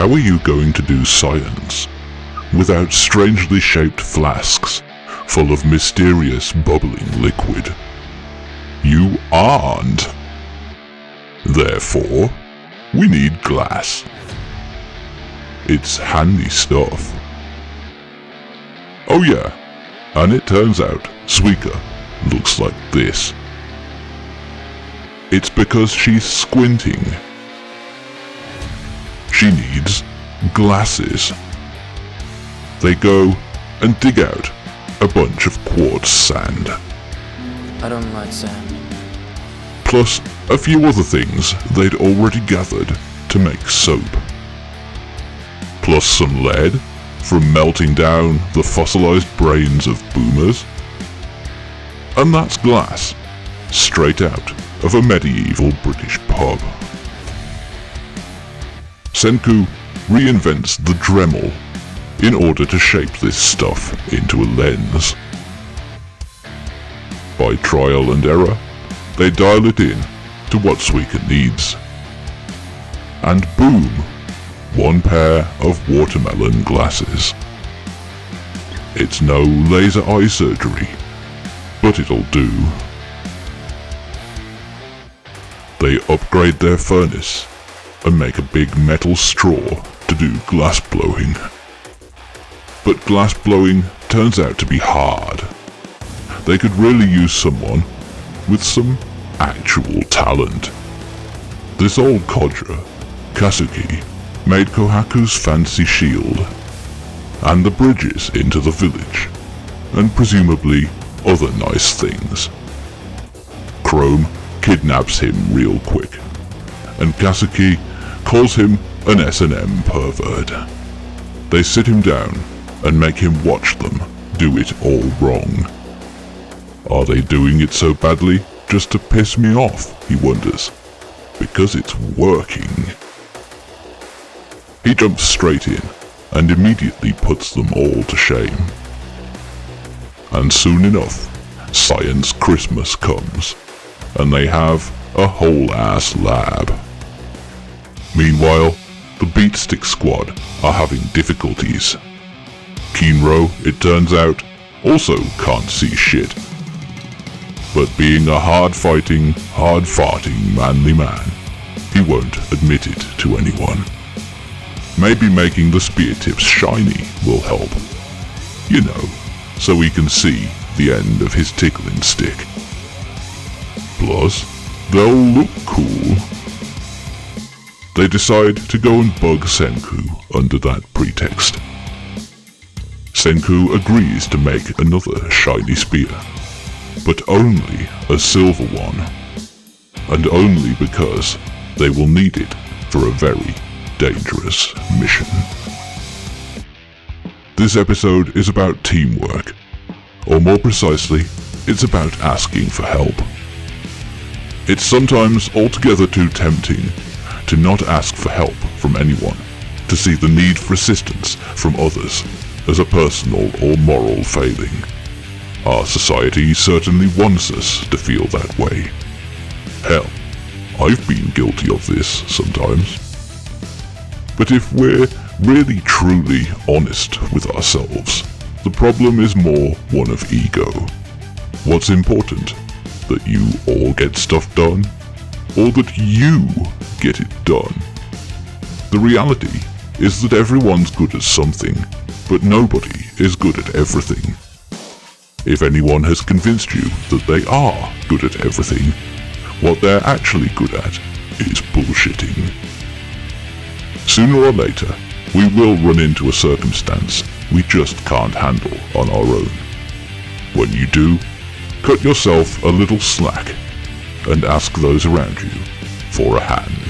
How are you going to do science without strangely shaped flasks full of mysterious bubbling liquid? You aren't. Therefore, we need glass. It's handy stuff. Oh yeah, and it turns out Suika looks like this. It's because she's squinting. She needs glasses. They go and dig out a bunch of quartz sand. I don't like sand. Plus a few other things they'd already gathered to make soap. Plus some lead from melting down the fossilized brains of boomers. And that's glass, straight out of a medieval British pub. Senku reinvents the Dremel in order to shape this stuff into a lens. By trial and error, they dial it in to what Suika needs. And boom, one pair of watermelon glasses. It's no laser eye surgery, but it'll do. They upgrade their furnace and make a big metal straw to do glass blowing. But glass blowing turns out to be hard. They could really use someone with some actual talent. This old codger, Kasuki, made Kohaku's fancy shield, and the bridges into the village, and presumably other nice things. Chrome kidnaps him real quick, and Kasuki calls him an S&M pervert. They sit him down and make him watch them do it all wrong. Are they doing it so badly just to piss me off, he wonders, because it's working. He jumps straight in and immediately puts them all to shame. And soon enough, Science Christmas comes, and they have a whole-ass lab. Meanwhile, the Beatstick Squad are having difficulties. Kinro, it turns out, also can't see shit. But being a hard-fighting, hard-farting manly man, he won't admit it to anyone. Maybe making the spear tips shiny will help. You know, so he can see the end of his tickling stick. Plus, they'll look cool. They decide to go and bug Senku under that pretext. Senku agrees to make another shiny spear, but only a silver one, and only because they will need it for a very dangerous mission. This episode is about teamwork, or more precisely, it's about asking for help. It's sometimes altogether too tempting to not ask for help from anyone, to see the need for assistance from others as a personal or moral failing. Our society certainly wants us to feel that way. Hell, I've been guilty of this sometimes. But if we're really truly honest with ourselves, the problem is more one of ego. What's important? That you all get stuff done? Or that you get it done? The reality is that everyone's good at something, but nobody is good at everything. If anyone has convinced you that they are good at everything, what they're actually good at is bullshitting. Sooner or later, we will run into a circumstance we just can't handle on our own. When you do, cut yourself a little slack and ask those around you for a hand.